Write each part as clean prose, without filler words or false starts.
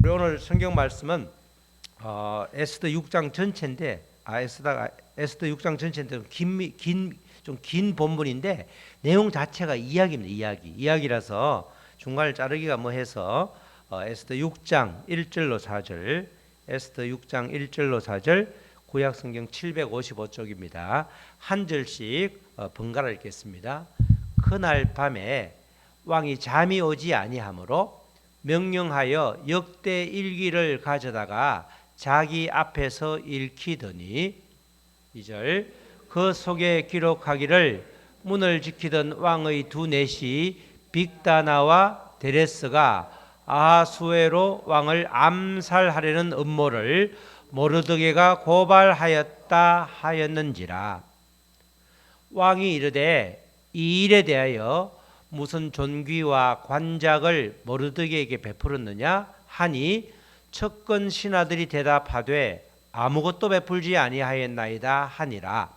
우리 오늘 성경 말씀은 에스더 6장 전체인데 에스더 6장 전체인데 좀 긴 본문인데 내용 자체가 이야기입니다. 이야기라서 중간을 자르기가 뭐해서 에스더 6장 1절로 4절 에스더 6장 1절로 4절 구약 성경 755쪽입니다. 한 절씩 번갈아 읽겠습니다. 그날 밤에 왕이 잠이 오지 아니하므로 명령하여 역대 일기를 가져다가 자기 앞에서 읽히더니 2절 그 속에 기록하기를 문을 지키던 왕의 두 넷이 빅다나와 데레스가 아하수에로 왕을 암살하려는 음모를 모르드게가 고발하였다 하였는지라. 왕이 이르되 이 일에 대하여 무슨 존귀와 관작을 모르드게에게 베풀었느냐 하니 척건 신하들이 대답하되 아무것도 베풀지 아니하였나이다 하니라.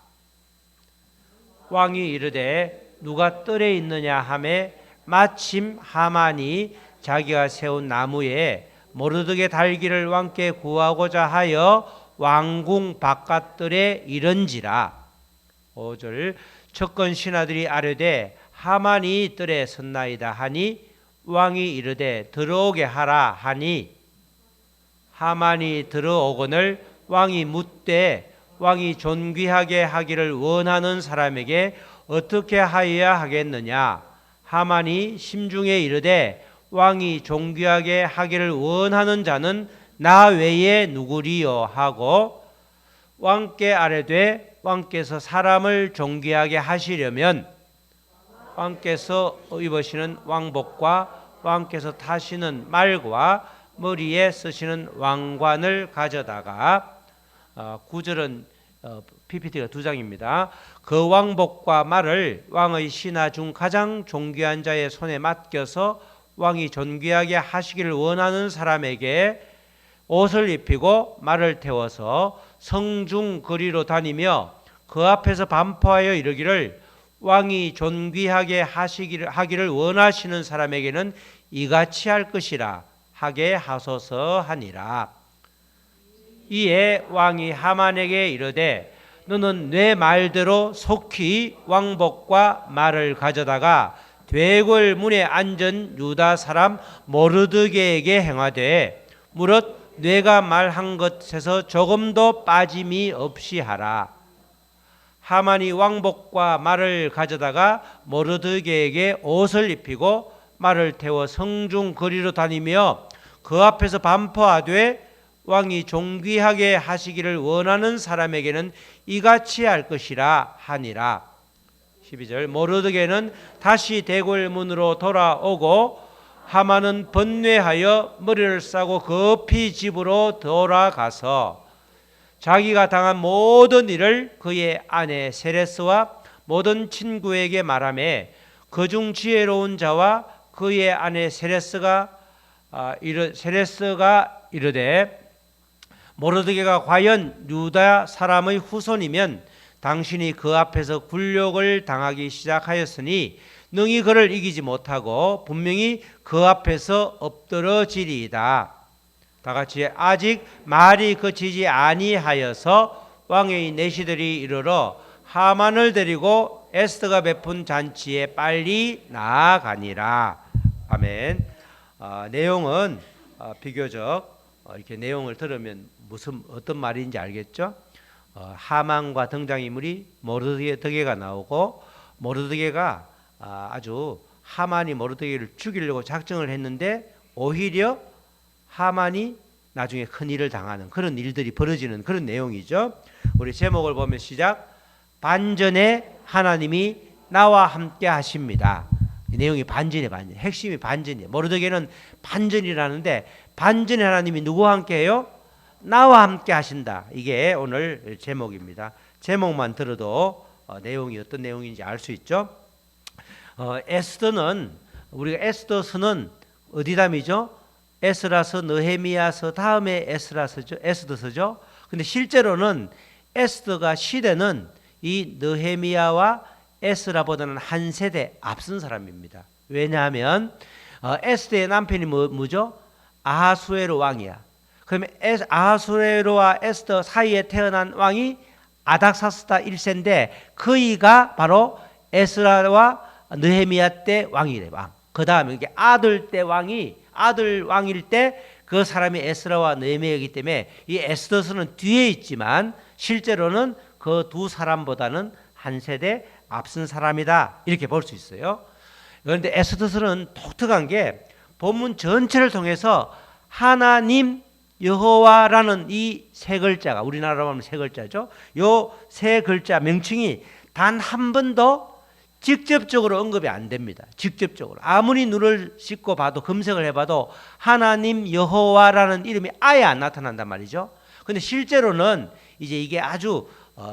왕이 이르되 누가 뜰에 있느냐 하매 마침 하만이 자기가 세운 나무에 모르드게 달기를 왕께 구하고자 하여 왕궁 바깥뜰에 이른지라. 5절 척건 신하들이 아뢰되 하만이 뜰에 섰나이다 하니 왕이 이르되 들어오게 하라 하니 하만이 들어오거늘 왕이 묻되 왕이 존귀하게 하기를 원하는 사람에게 어떻게 하여야 하겠느냐. 하만이 심중에 이르되 왕이 존귀하게 하기를 원하는 자는 나 외에 누구리요 하고 왕께 아뢰되 왕께서 사람을 존귀하게 하시려면 왕께서 입으시는 왕복과 왕께서 타시는 말과 머리에 쓰시는 왕관을 가져다가 9절은 PPT가 2장입니다. 그 왕복과 말을 왕의 신하 중 가장 존귀한 자의 손에 맡겨서 왕이 존귀하게 하시기를 원하는 사람에게 옷을 입히고 말을 태워서 성중 거리로 다니며 그 앞에서 반포하여 이르기를 왕이 존귀하게 하기를 원하시는 사람에게는 이같이 할 것이라 하게 하소서 하니라. 이에 왕이 하만에게 이르되 너는 내 말대로 속히 왕복과 말을 가져다가 대궐 문에 앉은 유다 사람 모르드게에게 행하되 무릇 내가 말한 것에서 조금도 빠짐이 없이 하라. 하만이 왕복과 말을 가져다가 모르드게에게 옷을 입히고 말을 태워 성중 거리로 다니며 그 앞에서 반포하되 왕이 존귀하게 하시기를 원하는 사람에게는 이같이 할 것이라 하니라. 12절 모르드게는 다시 대궐 문으로 돌아오고 하만은 번뇌하여 머리를 싸고 급히 집으로 돌아가서 자기가 당한 모든 일을 그의 아내 세레스와 모든 친구에게 말하며 그중 지혜로운 자와 그의 아내 세레스가 이르되 모르드게가 과연 유다 사람의 후손이면 당신이 그 앞에서 굴욕을 당하기 시작하였으니 능히 그를 이기지 못하고 분명히 그 앞에서 엎드러지리이다. 다 같이 아직 말이 그치지 아니하여서 왕의 내시들이 이르러 하만을 데리고 에스더가 베푼 잔치에 빨리 나아가니라. 아멘. 내용은 비교적 이렇게 내용을 들으면 어떤 말인지 알겠죠? 하만과 등장인물이 모르드게가 나오고 모르드게가 아주 하만이 모르드게를 죽이려고 작정을 했는데 오히려 하만이 나중에 큰 일을 당하는 그런 일들이 벌어지는 그런 내용이죠. 우리 제목을 보면 시작. 반전에 하나님이 나와 함께 하십니다. 이 내용이 반전이에요. 반전. 핵심이 반전이에요. 모르드게는 반전이라는데 반전에 하나님이 누구와 함께 해요? 나와 함께 하신다. 이게 오늘 제목입니다. 제목만 들어도 내용이 어떤 내용인지 알 수 있죠. 에스더는 우리가 에스더서는 어디담이죠? 에스라서, 느헤미야서 다음에 에스더서죠. 근데 실제로는 에스더가 시대는 이 느헤미야와 에스라보다는 한 세대 앞선 사람입니다. 왜냐하면 에스더의 남편이 뭐죠? 아하수에로 왕이야. 그러면 아하수에로와 에스더 사이에 태어난 왕이 아닥사스다 1세인데 그이가 바로 에스라와 느헤미야 때 왕이래. 왕. 그 다음에 이게 아들 왕일 때 그 사람이 에스라와 느헤미야이기 때문에 이 에스더서는 뒤에 있지만 실제로는 그 두 사람보다는 한 세대 앞선 사람이다. 이렇게 볼 수 있어요. 그런데 에스더서는 독특한 게 본문 전체를 통해서 하나님 여호와라는 이 세 글자가 우리나라로 하면 세 글자죠. 요 세 글자 명칭이 단 한 번도 직접적으로 언급이 안 됩니다. 직접적으로 아무리 눈을 씻고 봐도 검색을 해봐도 하나님 여호와라는 이름이 아예 안 나타난단 말이죠. 근데 실제로는 이제 이게 아주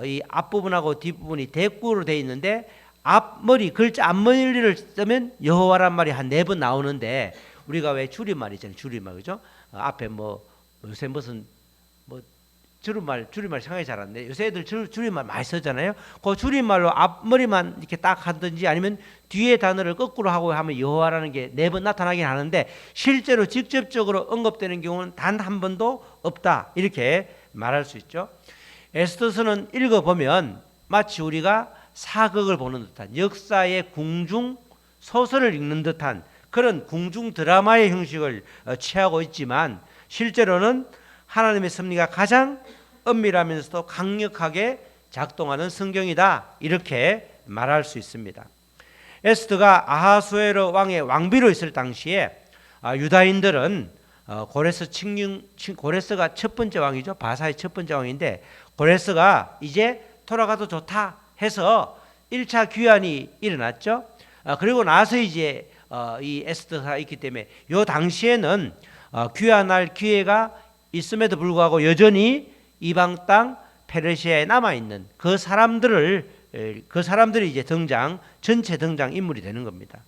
이 앞부분하고 뒷부분이 대꾸로 돼 있는데 글자 앞머리를 쓰면 여호와란 말이 한 4번 나오는데 우리가 왜 줄임말 있잖아요. 줄임말 그죠? 앞에 뭐 요새 무슨 뭐 줄임말 생각이 잘 안 나. 요새 애들 줄임말 많이 쓰잖아요. 그 줄임말로 앞머리만 이렇게 딱 하든지 아니면 뒤에 단어를 거꾸로 하고 하면 여호와라는 게 4번 나타나긴 하는데 실제로 직접적으로 언급되는 경우는 단 한 번도 없다. 이렇게 말할 수 있죠. 에스더서는 읽어보면 마치 우리가 사극을 보는 듯한 역사의 궁중 소설을 읽는 듯한 그런 궁중 드라마의 형식을 취하고 있지만 실제로는 하나님의 섭리가 가장 엄밀하면서도 강력하게 작동하는 성경이다. 이렇게 말할 수 있습니다. 에스더가 아하수에로 왕의 왕비로 있을 당시에 유다인들은 고레스가 첫 번째 왕이죠. 바사의 첫 번째 왕인데 고레스가 이제 돌아가도 좋다 해서 1차 귀환이 일어났죠. 그리고 나서 이제 이 에스더가 있기 때문에 요 당시에는 귀환할 기회가 있음에도 불구하고 여전히 이방 땅 페르시아에 남아 있는 그 사람들이 이제 전체 등장 인물이 되는 겁니다.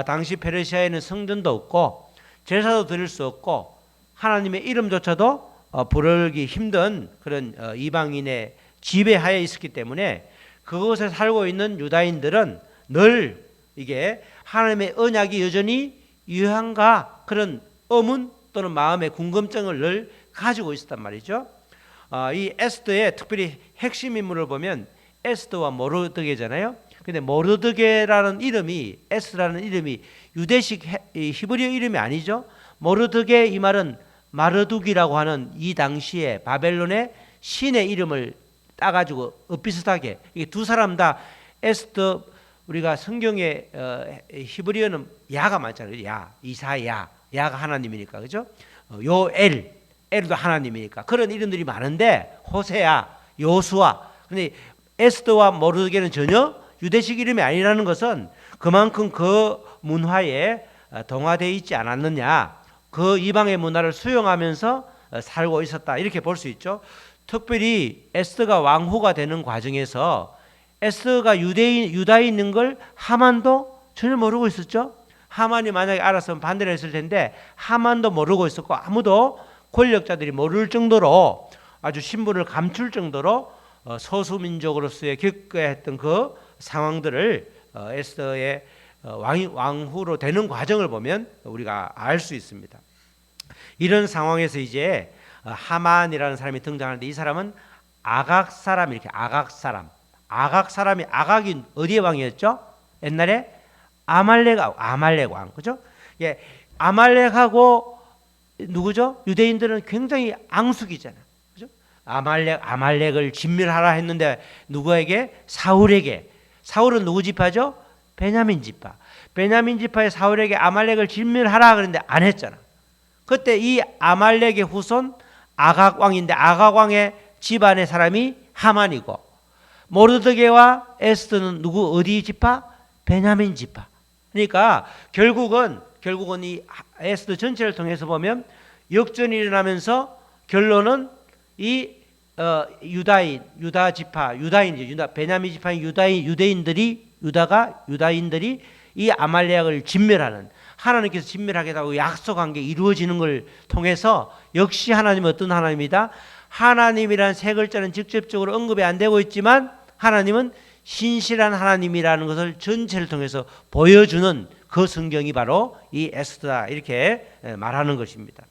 당시 페르시아에는 성전도 없고 제사도 드릴 수 없고 하나님의 이름조차도 부르기 힘든 그런 이방인의 지배하에 있었기 때문에 그곳에 살고 있는 유다인들은 늘 이게 하나님의 언약이 여전히 유효한가 그런 의문 또는 마음의 궁금증을 늘 가지고 있었단 말이죠. 이 에스더의 특별히 핵심 인물을 보면 에스더와 모르드게잖아요. 근데 모르드게라는 이름이 에스라는 이름이 유대식 히브리어 이름이 아니죠. 모르드게 이 말은 마르둑이라고 하는 이 당시에 바벨론의 신의 이름을 따가지고 비슷하게 이게 두 사람 다 에스더 우리가 성경에 히브리어는 야가 많잖아요. 야가 하나님이니까 그죠? 엘도 하나님이니까 그런 이름들이 많은데 호세아, 요수아. 근데 에스더와 모르드게는 전혀 유대식 이름이 아니라는 것은 그만큼 그 문화에 동화되어 있지 않았느냐. 그 이방의 문화를 수용하면서 살고 있었다. 이렇게 볼 수 있죠. 특별히 에스더가 왕후가 되는 과정에서 에스더가 유다인인 걸 하만도 전혀 모르고 있었죠. 하만이 만약에 알았으면 반대를 했을 텐데 하만도 모르고 있었고 아무도 권력자들이 모를 정도로 아주 신분을 감출 정도로 소수민족으로서의 겪어야 했던 그 상황들을 에스더의 왕후로 되는 과정을 보면 우리가 알 수 있습니다. 이런 상황에서 이제 하만이라는 사람이 등장하는데 이 사람은 아각 사람 이렇게 아각 사람이 아각이 어디의 왕이었죠? 옛날에 아말렉 왕 그죠? 예, 아말렉하고 누구죠? 유대인들은 굉장히 앙숙이잖아. 그죠? 아말렉을 진멸하라 했는데 누구에게? 사울에게. 사울은 누구 지파죠? 베냐민 지파. 베냐민 지파의 사울에게 아말렉을 진멸하라 그랬는데 안 했잖아. 그때 이 아말렉의 후손 아각 왕인데 아각 왕의 집안의 사람이 하만이고 모르드게와 에스더는 누구 어디 지파? 베냐민 지파. 그러니까 결국은 이 에스더 전체를 통해서 보면 역전이 일어나면서 결론은 이 유다 지파, 베냐민 지파인 유다인들이 이 아말렉을 진멸하는 하나님께서 진멸하겠다고 약속한 게 이루어지는 걸 통해서 역시 하나님은 어떤 하나님이다? 하나님이란 세 글자는 직접적으로 언급이 안 되고 있지만 하나님은 신실한 하나님이라는 것을 전체를 통해서 보여주는 그 성경이 바로 이 에스더다 이렇게 말하는 것입니다.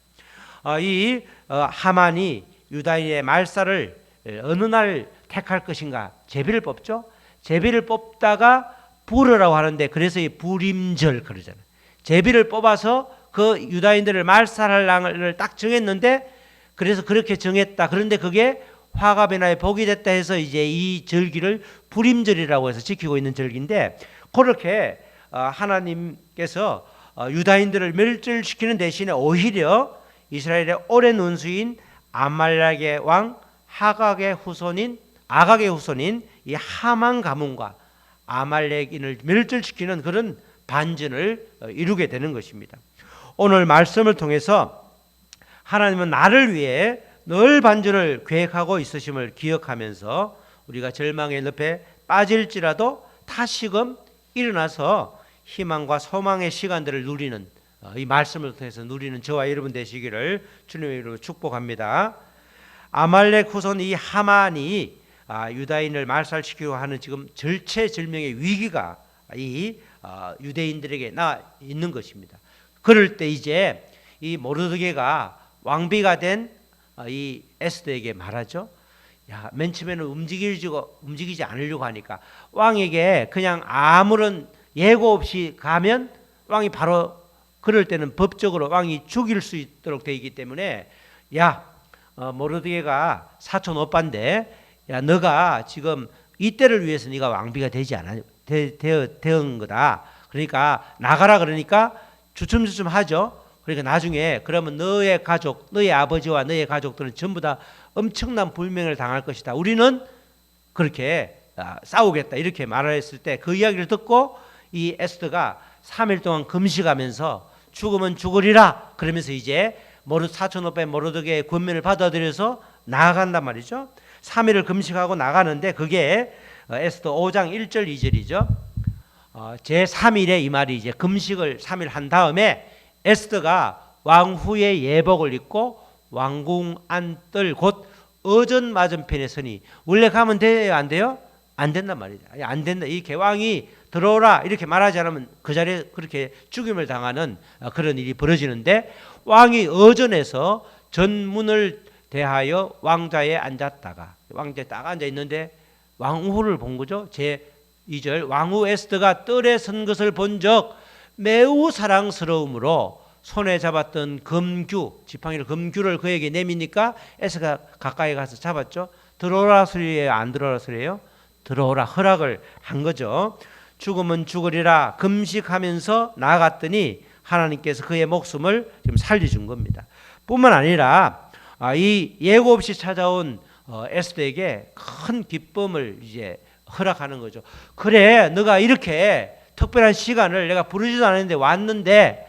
하만이 유다인의 말살을 어느 날 택할 것인가 제비를 뽑죠. 제비를 뽑다가 부르라고 하는데 그래서 이 불임절 그러잖아요. 제비를 뽑아서 그 유다인들을 말살할 날을 딱 정했는데 그래서 그렇게 정했다. 그런데 그게 화가 변화에 복이 됐다 해서 이제 이 절기를 불임절이라고 해서 지키고 있는 절기인데 그렇게 하나님께서 유다인들을 멸절시키는 대신에 오히려 이스라엘의 오랜 원수인 아말렉의 왕 아각의 후손인 이 하만 가문과 아말렉인을 멸절시키는 그런 반전을 이루게 되는 것입니다. 오늘 말씀을 통해서 하나님은 나를 위해 늘 반전을 계획하고 있으심을 기억하면서 우리가 절망의 늪에 빠질지라도 다시금 일어나서 희망과 소망의 시간들을 누리는 이 말씀을 통해서 누리는 저와 여러분 되시기를 주님의 이름으로 축복합니다. 아말렉 후손 이 하만이 유다인을 말살시키려 하는 지금 절체절명의 위기가 이 유대인들에게 나 있는 것입니다. 그럴 때 이제 이 모르드게가 왕비가 된 이 에스더에게 말하죠. 야, 맨 처음에는 움직이지 않으려고 하니까 왕에게 그냥 아무런 예고 없이 가면 왕이 바로 그럴 때는 법적으로 왕이 죽일 수 있도록 되어 있기 때문에 야, 모르드게가 사촌 오빠인데 야, 너가 지금 이때를 위해서 네가 왕비가 되지 않아 되은 거다. 그러니까 나가라 그러니까 주춤주춤 하죠. 그러니까 나중에 그러면 너의 가족, 너의 아버지와 너의 가족들은 전부 다 엄청난 불명을 당할 것이다. 우리는 그렇게 싸우겠다. 이렇게 말했을 때 그 이야기를 듣고 이 에스더가 3일 동안 금식하면서 죽으면 죽으리라. 그러면서 이제 사촌 오빠의 모르드게의 권면을 받아들여서 나아간단 말이죠. 3일을 금식하고 나가는데 그게 에스더 5장 1절 2절이죠. 제3일에 이 말이 이제 금식을 3일 한 다음에 에스더가 왕후의 예복을 입고 왕궁 안뜰 곧 어전 맞은편에 서니 원래 가면 돼요 안 돼요? 안 된단 말이죠. 안 된다. 이 개왕이 들어오라 이렇게 말하지 않으면 그 자리에 그렇게 죽임을 당하는 그런 일이 벌어지는데 왕이 어전에서 전문을 대하여 왕좌에 앉았다가 왕좌에 딱 앉아 있는데 왕후를 본 거죠. 제2절 왕후 에스더가 뜰에 선 것을 본 적 매우 사랑스러움으로 손에 잡았던 지팡이를 금규를 그에게 내미니까 에스더가 가까이 가서 잡았죠. 들어오라 소리예요? 안 들어오라 소리예요? 들어오라 허락을 한 거죠. 죽으면 죽으리라 금식하면서 나아갔더니 하나님께서 그의 목숨을 지금 살려준 겁니다. 뿐만 아니라 이 예고 없이 찾아온 에스더에게 큰 기쁨을 이제 허락하는 거죠. 그래, 너가 이렇게 특별한 시간을 내가 부르지도 않았는데 왔는데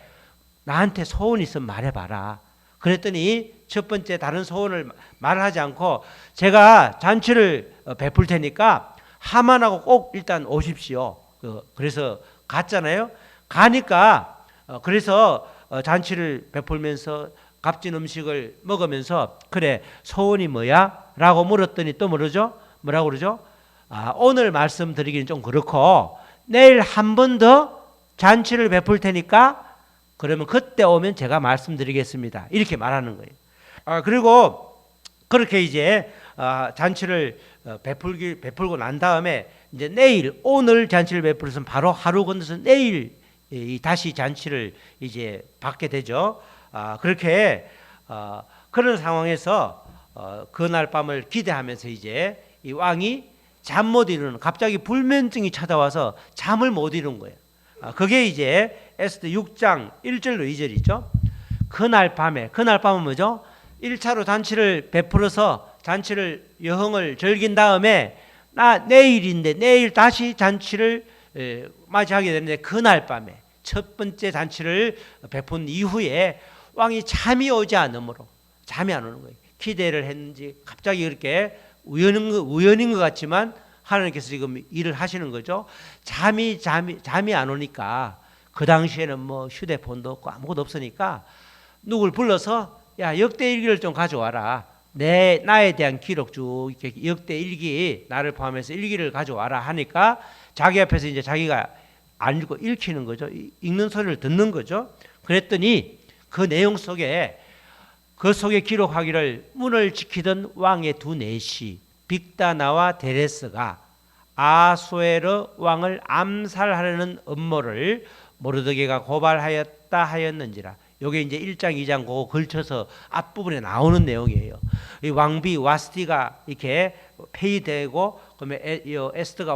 나한테 소원 있으면 말해봐라. 그랬더니 첫 번째 다른 소원을 말하지 않고 제가 잔치를 베풀 테니까 하만하고 꼭 일단 오십시오. 그래서 갔잖아요. 가니까 그래서 잔치를 베풀면서 값진 음식을 먹으면서 그래 소원이 뭐야? 라고 물었더니 또 뭐라고 그러죠? 오늘 말씀드리기는 좀 그렇고 내일 한 번 더 잔치를 베풀 테니까 그러면 그때 오면 제가 말씀드리겠습니다. 이렇게 말하는 거예요. 그리고 그렇게 이제 잔치를 베풀고 난 다음에 이제 오늘 잔치를 베풀어서 바로 하루 건너서 내일 다시 잔치를 이제 받게 되죠. 그렇게 그런 상황에서 그날 밤을 기대하면서 이제 이 왕이 잠 못 이루는 갑자기 불면증이 찾아와서 잠을 못 이룬 거예요. 그게 이제 에스더 6장 1절로 2절이죠. 그날 밤은 뭐죠? 1차로 잔치를 베풀어서 여흥을 즐긴 다음에 내일인데 내일 다시 잔치를 맞이하게 되는데 그날 밤에 첫 번째 잔치를 베푼 이후에 왕이 잠이 오지 않으므로 잠이 안 오는 거예요. 기대를 했는지 갑자기 그렇게 우연인 것 같지만 하나님께서 지금 일을 하시는 거죠. 잠이 안 오니까 그 당시에는 뭐 휴대폰도 없고 아무것도 없으니까 누굴 불러서 야 역대일기를 좀 가져와라. 나에 대한 기록 쭉 이렇게 역대일기 나를 포함해서 일기를 가져와라 하니까 자기 앞에서 이제 자기가 안 읽고 읽히는 거죠. 읽는 소리를 듣는 거죠. 그랬더니 그 내용 속에 그 속에 기록하기를 문을 지키던 왕의 두 내시 빅다나와 데레스가 아수에르 왕을 암살하려는 음모를 모르드게가 고발하였다 하였는지라. 요게 이제 1장 2장 그거 걸쳐서 앞부분에 나오는 내용이에요. 이 왕비 와스티가 이렇게 폐위되고 그다음에 에스더가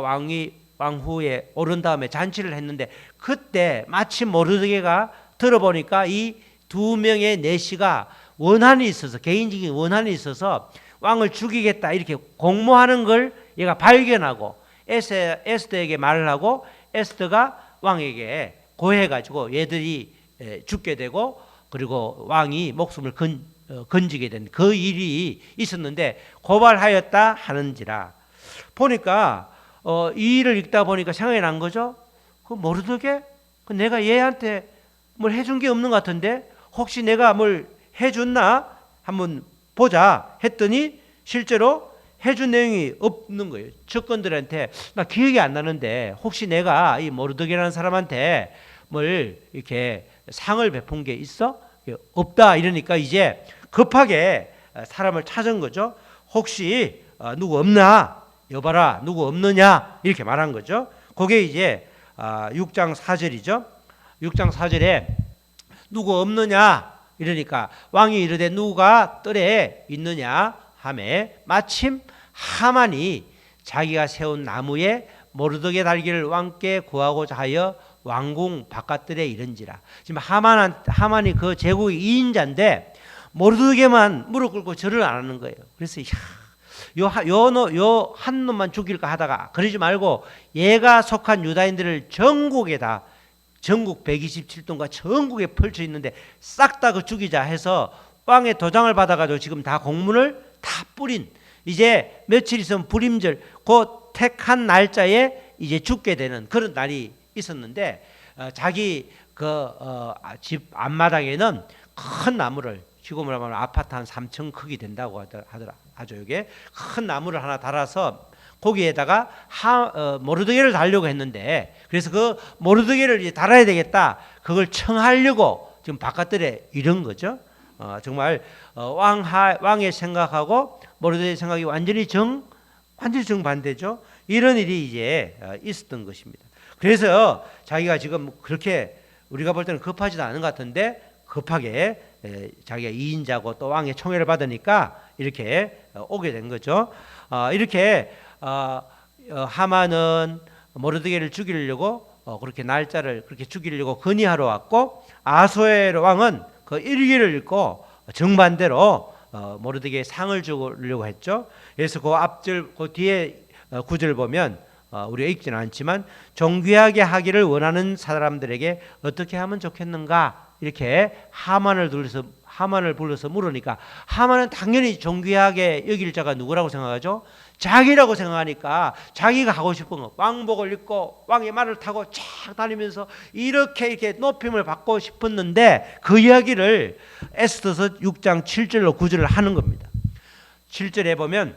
왕후에 오른 다음에 잔치를 했는데 그때 마침 모르드게가 들어보니까 이 두 명의 내시가 원한이 있어서 개인적인 원한이 있어서 왕을 죽이겠다 이렇게 공모하는 걸 얘가 발견하고 에스더에게 말을 하고 에스더가 왕에게 고해가지고 얘들이 죽게 되고 그리고 왕이 목숨을 건지게 된 그 일이 있었는데 고발하였다 하는지라. 보니까 이 일을 읽다 보니까 생각이 난 거죠. 그 모르드게 내가 얘한테 뭘 해준 게 없는 것 같은데 혹시 내가 뭘 해줬나 한번 보자 했더니 실제로 해준 내용이 없는 거예요. 측근들한테 나 기억이 안 나는데 혹시 내가 이 모르드게라는 사람한테 뭘 이렇게 상을 베푼 게 있어? 없다 이러니까 이제 급하게 사람을 찾은 거죠. 혹시 누구 없나? 여봐라 누구 없느냐 이렇게 말한 거죠. 그게 이제 6장 4절이죠. 6장 4절에 누구 없느냐 이러니까 왕이 이르되 누가 뜰에 있느냐 하매 마침 하만이 자기가 세운 나무에 모르드게 달기를 왕께 구하고자 하여 왕궁 바깥들에 이른지라. 지금 하만이 그 제국의 2인자인데 모르드게만 무릎 꿇고 절을 안 하는 거예요. 그래서 요 한 놈만 죽일까 하다가 그러지 말고 얘가 속한 유다인들을 전국 127동과 전국에 펼쳐 있는데 싹 다 그 죽이자 해서 왕의 도장을 받아가지고 지금 다 공문을 다 뿌린 이제 며칠 있으면 불임절 그 택한 날짜에 이제 죽게 되는 그런 날이 있었는데 자기 그 집 앞마당에는 큰 나무를 지금으로 하면 아파트 한 3층 크기 된다고 하죠. 이게 큰 나무를 하나 달아서 거기에다가 모르드게를 달려고 했는데 그래서 그 모르드게를 이제 달아야 되겠다. 그걸 청하려고 지금 바깥들에 이런 거죠. 정말 왕의 생각하고 모르드게의 생각이 완전히 정반대죠. 이런 일이 이제 있었던 것입니다. 그래서 자기가 지금 그렇게 우리가 볼 때는 급하지도 않은 것 같은데 급하게 자기가 2인자고 또 왕의 총애를 받으니까 이렇게 오게 된 거죠. 이렇게 하만은 모르드게를 죽이려고 그렇게 날짜를 그렇게 죽이려고 건의하러 왔고 아수에르 왕은 그 일기를 읽고 정반대로 모르드게에 상을 주려고 했죠. 그래서 그 앞절 그 뒤에 구절 보면 우리가 읽지는 않지만 정귀하게 하기를 원하는 사람들에게 어떻게 하면 좋겠는가 이렇게 하만을 불러서 물으니까 하만은 당연히 정귀하게 여길 자가 누구라고 생각하죠? 자기라고 생각하니까 자기가 하고 싶은 거 왕복을 입고 왕의 말을 타고 쫙 다니면서 이렇게 높임을 받고 싶었는데 그 이야기를 에스더서 6장 7절로 9절을 하는 겁니다. 7절에 보면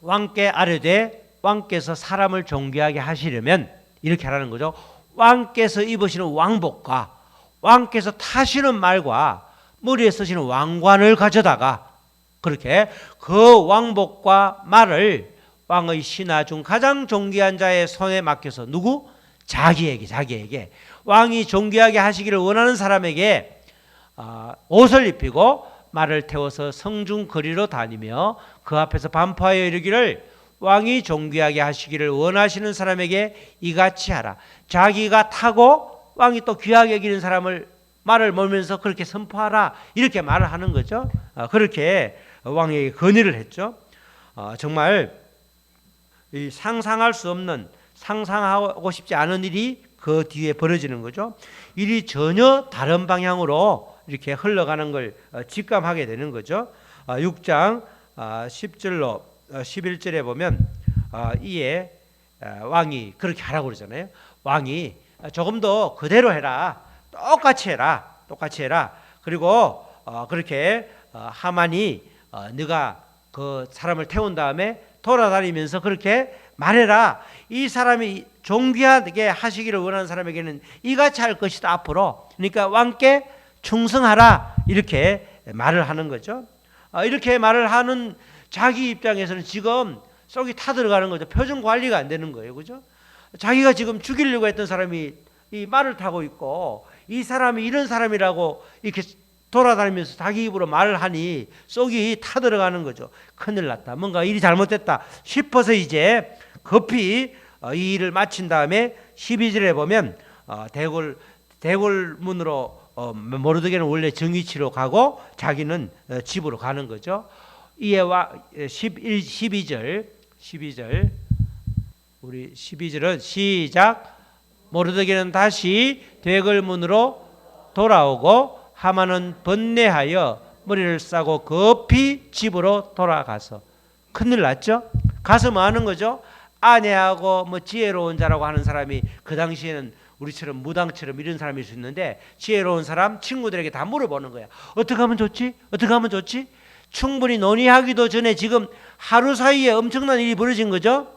왕께 아뢰되 왕께서 사람을 존귀하게 하시려면 이렇게 하라는 거죠. 왕께서 입으시는 왕복과 왕께서 타시는 말과 머리에 쓰시는 왕관을 가져다가 그렇게 그 왕복과 말을 왕의 신하 중 가장 존귀한 자의 손에 맡겨서 누구? 자기에게 왕이 존귀하게 하시기를 원하는 사람에게 옷을 입히고 말을 태워서 성중 거리로 다니며 그 앞에서 반포하여 이르기를 왕이 존귀하게 하시기를 원하시는 사람에게 이같이 하라. 자기가 타고 왕이 또 귀하게 여기는 사람을 말을 몰면서 그렇게 선포하라 이렇게 말을 하는 거죠. 그렇게 왕에게 건의를 했죠. 정말 상상할 수 없는 상상하고 싶지 않은 일이 그 뒤에 벌어지는 거죠. 일이 전혀 다른 방향으로 이렇게 흘러가는 걸 직감하게 되는 거죠. 6장 10절로 11절에 보면 이에 왕이 그렇게 하라고 그러잖아요. 왕이 조금 더 그대로 해라. 똑같이 해라. 그리고 그렇게 하만이 네가 그 사람을 태운 다음에 돌아다니면서 그렇게 말해라. 이 사람이 존귀하게 하시기를 원하는 사람에게는 이같이 할 것이다 앞으로. 그러니까 왕께 충성하라 이렇게 말을 하는 거죠. 이렇게 말을 하는 자기 입장에서는 지금 속이 타들어가는 거죠. 표정 관리가 안 되는 거예요. 그죠? 자기가 지금 죽이려고 했던 사람이 이 말을 타고 있고 이 사람이 이런 사람이라고 이렇게 돌아다니면서 자기 입으로 말을 하니 속이 타들어가는 거죠. 큰일 났다. 뭔가 일이 잘못됐다 싶어서 이제 급히 이 일을 마친 다음에 12절에 보면 대궐문으로 모르드게는 원래 정위치로 가고 자기는 집으로 가는 거죠. 이에 12절 우리 12절은 시작. 모르드게는 다시 대궐문으로 돌아오고 하만은 번뇌하여 머리를 싸고 급히 집으로 돌아가서 큰일 났죠. 가서 뭐 하는 거죠? 아내하고 뭐 지혜로운 자라고 하는 사람이 그 당시에는 우리처럼 무당처럼 이런 사람일 수 있는데 지혜로운 사람 친구들에게 다 물어보는 거야. 어떻게 하면 좋지? 어떻게 하면 좋지? 충분히 논의하기도 전에 지금 하루 사이에 엄청난 일이 벌어진 거죠.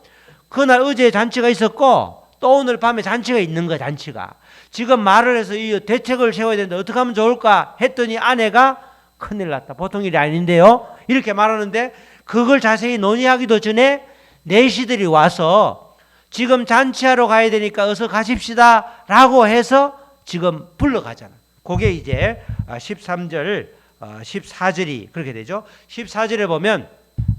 그날 어제 잔치가 있었고 또 오늘 밤에 잔치가 있는 거야. 잔치가 지금 말을 해서 이 대책을 세워야 되는데 어떻게 하면 좋을까 했더니 아내가 큰일 났다. 보통 일이 아닌데요. 이렇게 말하는데 그걸 자세히 논의하기도 전에 내시들이 와서 지금 잔치하러 가야 되니까 어서 가십시다 라고 해서 지금 불러가잖아. 그게 이제 13절 14절이 그렇게 되죠. 14절에 보면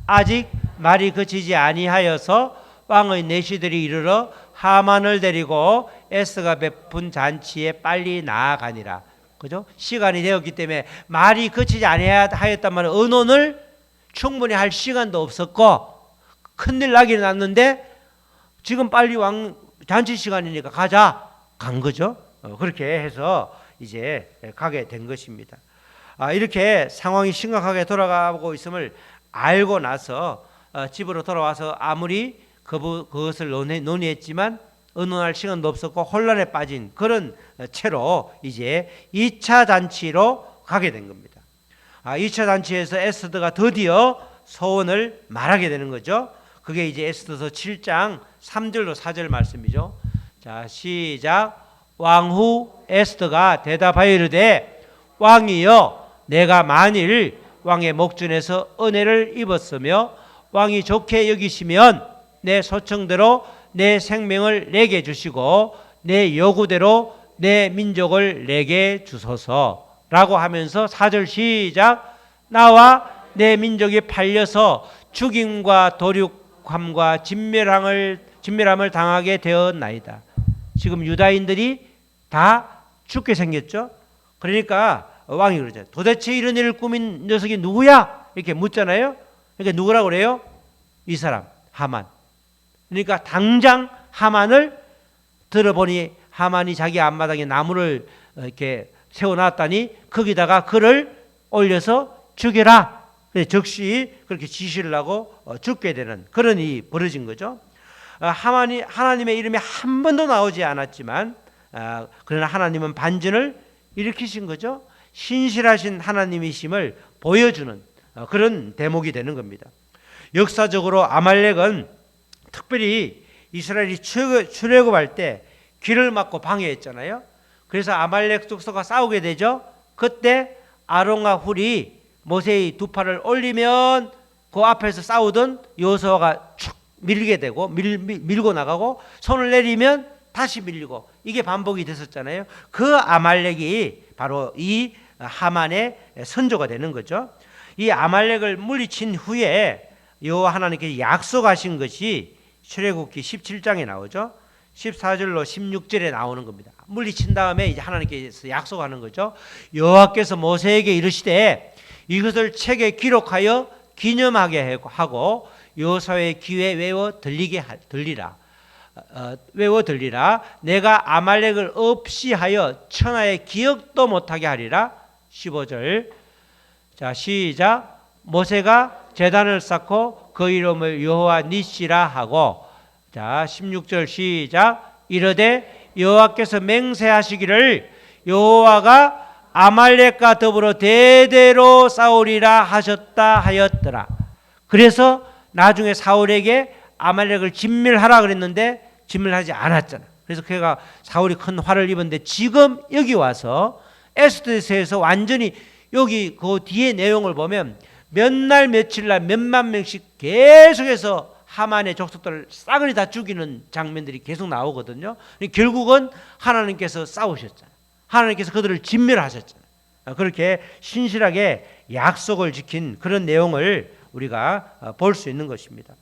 아직 말이 그치지 아니하여서 왕의 내시들이 이르러 하만을 데리고 에스더가 베푼 잔치에 빨리 나아가니라. 그죠? 시간이 되었기 때문에 말이 그치지 아니하였단 말은 의논을 충분히 할 시간도 없었고 큰일 나기는 났는데 지금 빨리 왕 잔치 시간이니까 가자 간 거죠. 그렇게 해서 이제 가게 된 것입니다. 이렇게 상황이 심각하게 돌아가고 있음을 알고 나서 집으로 돌아와서 아무리 그것을 논의했지만 의논할 시간도 없었고 혼란에 빠진 그런 채로 이제 2차 잔치로 가게 된 겁니다. 2차 잔치에서 에스더가 드디어 소원을 말하게 되는 거죠. 그게 이제 에스더서 7장 3절로 4절 말씀이죠. 자, 시작. 왕후 에스더가 대답하여 이르되 왕이여 내가 만일 왕의 목전에서 은혜를 입었으며 왕이 좋게 여기시면 내 소청대로 내 생명을 내게 주시고 내 요구대로 내 민족을 내게 주소서라고 하면서 4절 시작. 나와 내 민족이 팔려서 죽임과 도륙함과 진멸함을 당하게 되었나이다. 지금 유다인들이 다 죽게 생겼죠. 그러니까 왕이 그러죠. 도대체 이런 일을 꾸민 녀석이 누구야? 이렇게 묻잖아요. 그러니까 누구라고 그래요? 이 사람 하만. 그러니까 당장 하만을 들어보니 하만이 자기 앞마당에 나무를 이렇게 세워놨다니 거기다가 그를 올려서 죽여라. 즉시 그렇게 지시를 하고 죽게 되는 그런 일이 벌어진 거죠. 하만이 하나님의 이름이 한 번도 나오지 않았지만 그러나 하나님은 반전을 일으키신 거죠. 신실하신 하나님이심을 보여주는 그런 대목이 되는 겁니다. 역사적으로 아말렉은 특별히 이스라엘이 출애굽할 때 길을 막고 방해했잖아요. 그래서 아말렉 족속과 싸우게 되죠. 그때 아론과 훌이 모세의 두 팔을 올리면 그 앞에서 싸우던 여호수아가 축 밀게 되고 밀고 나가고 손을 내리면 다시 밀리고 이게 반복이 됐었잖아요. 그 아말렉이 바로 이 하만의 선조가 되는 거죠. 이 아말렉을 물리친 후에 여호와 하나님께서 약속하신 것이 출애굽기 17장에 나오죠. 14절로 16절에 나오는 겁니다. 물리친 다음에 이제 하나님께서 약속하는 거죠. 여호와께서 모세에게 이르시되 이것을 책에 기록하여 기념하게 하고 여호수아의 귀에 외워 들리라. 내가 아말렉을 없이 하여 천하의 기억도 못하게 하리라. 15절. 자, 시작. 모세가 제단을 쌓고 그 이름을 여호와 니시라 하고, 자 16절 시작. 이르되 여호와께서 맹세하시기를 여호와가 아말렉과 더불어 대대로 싸우리라 하셨다 하였더라. 그래서 나중에 사울에게 아말렉을 진멸하라 그랬는데 진멸하지 않았잖아. 그래서 그가 사울이 큰 화를 입었는데 지금 여기 와서 에스더서에서 완전히 여기 그 뒤에 내용을 보면 몇 날 며칠 날 몇만 명씩 계속해서 하만의 족속들을 싸그리 다 죽이는 장면들이 계속 나오거든요. 결국은 하나님께서 싸우셨잖아요. 하나님께서 그들을 진멸하셨잖아요. 그렇게 신실하게 약속을 지킨 그런 내용을 우리가 볼 수 있는 것입니다.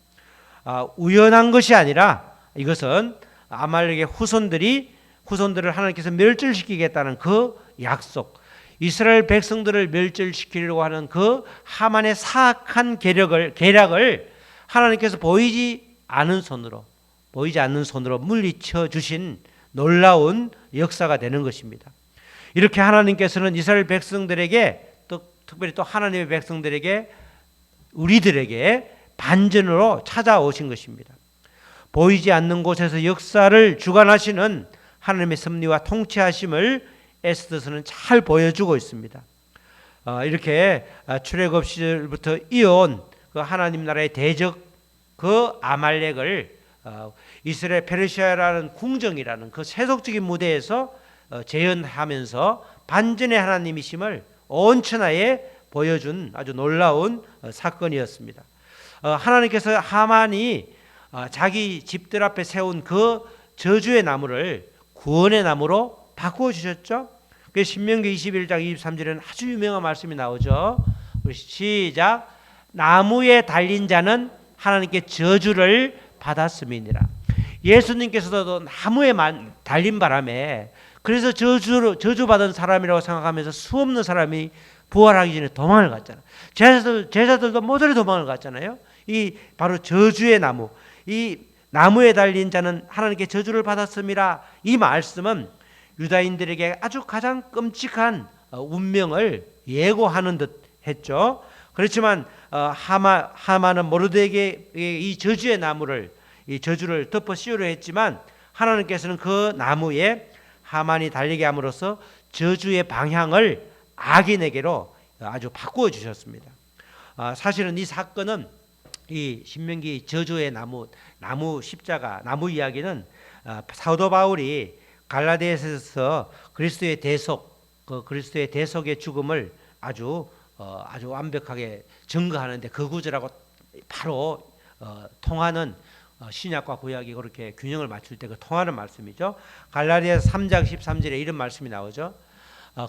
우연한 것이 아니라 이것은 아말렉의 후손들을 하나님께서 멸절시키겠다는 그 약속, 이스라엘 백성들을 멸절시키려고 하는 그 하만의 사악한 계략을 하나님께서 보이지 않는 손으로 물리쳐 주신 놀라운 역사가 되는 것입니다. 이렇게 하나님께서는 이스라엘 백성들에게, 또 특별히 또 하나님의 백성들에게, 우리들에게 반전으로 찾아오신 것입니다. 보이지 않는 곳에서 역사를 주관하시는 하나님의 섭리와 통치하심을 에스더서는 잘 보여주고 있습니다. 이렇게 출애굽 시절부터 이어온 그 하나님 나라의 대적 그 아말렉을 이스라엘 페르시아라는 궁정이라는 그 세속적인 무대에서 재현하면서 반전의 하나님이심을 온 천하에 보여준 아주 놀라운 사건이었습니다. 하나님께서 하만이 자기 집들 앞에 세운 그 저주의 나무를 구원의 나무로 바꾸어 주셨죠. 그 신명기 21장 23절에는 아주 유명한 말씀이 나오죠. 우리 시작. 나무에 달린 자는 하나님께 저주를 받았음이니라. 예수님께서도 나무에 달린 바람에 그래서 저주받은 사람이라고 생각하면서 수없는 사람이 부활하기 전에 도망을 갔잖아요. 제자들도 모조리 도망을 갔잖아요. 이 바로 저주의 나무, 이 나무에 달린 자는 하나님께 저주를 받았음이라. 이 말씀은 유다인들에게 아주 가장 끔찍한 운명을 예고하는 듯 했죠. 그렇지만 하만은 모르드에게 이 저주의 나무를, 이 저주를 덮어 씌우려 했지만 하나님께서는 그 나무에 하만이 달리게 함으로써 저주의 방향을 악인에게로 아주 바꾸어 주셨습니다. 사실은 이 사건은 이 신명기 저주의 나무 십자가, 나무 이야기는 사도 바울이 갈라디아서에서 그리스도의 대속의 죽음을 아주 완벽하게 증거하는데 그 구절하고 바로 통하는 신약과 구약이 그렇게 균형을 맞출 때 그 통하는 말씀이죠. 갈라디아서 3장 13절에 이런 말씀이 나오죠.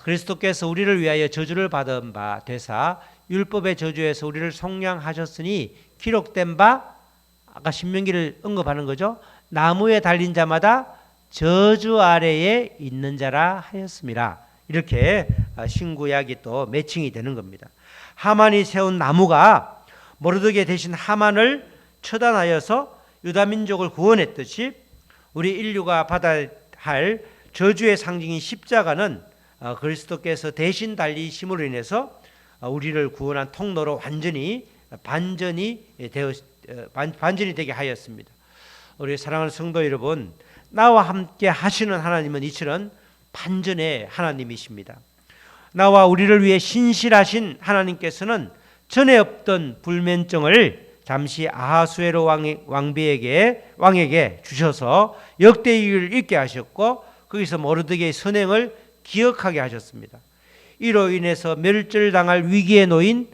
그리스도께서 우리를 위하여 저주를 받은 바 되사 율법의 저주에서 우리를 속량하셨으니 기록된 바, 아까 신명기를 언급하는 거죠. 나무에 달린 자마다 저주 아래에 있는 자라 하였습니다. 이렇게 신구약이 또 매칭이 되는 겁니다. 하만이 세운 나무가 모르드게 대신 하만을 처단하여서 유다 민족을 구원했듯이 우리 인류가 받아야 할 저주의 상징인 십자가는 그리스도께서 대신 달리심으로 인해서 우리를 구원한 통로로 반전이 되게 하였습니다. 우리 사랑하는 성도 여러분, 나와 함께 하시는 하나님은 이처럼 반전의 하나님이십니다. 나와 우리를 위해 신실하신 하나님께서는 전에 없던 불면증을 잠시 아하수에로 왕에게 주셔서 역대기를 읽게 하셨고 거기서 모르드게의 선행을 기억하게 하셨습니다. 이로 인해서 멸절당할 위기에 놓인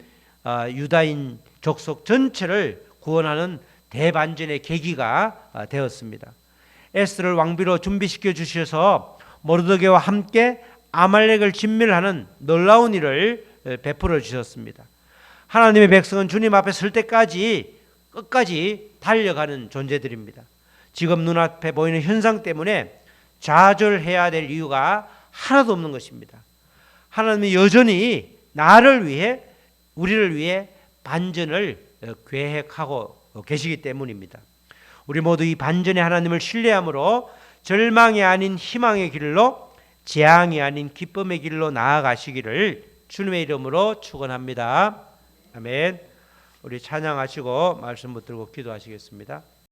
유다인 족속 전체를 구원하는 대반전의 계기가 되었습니다. 에스더를 왕비로 준비시켜 주셔서 모르드게와 함께 아말렉을 진멸하는 놀라운 일을 베풀어 주셨습니다. 하나님의 백성은 주님 앞에 설 때까지 끝까지 달려가는 존재들입니다. 지금 눈앞에 보이는 현상 때문에 좌절해야 될 이유가 하나도 없는 것입니다. 하나님이 여전히 우리를 위해 반전을 계획하고 계시기 때문입니다. 우리 모두 이 반전의 하나님을 신뢰함으로 절망이 아닌 희망의 길로, 재앙이 아닌 기쁨의 길로 나아가시기를 주님의 이름으로 축원합니다. 아멘. 우리 찬양하시고 말씀 붙들고 기도하시겠습니다.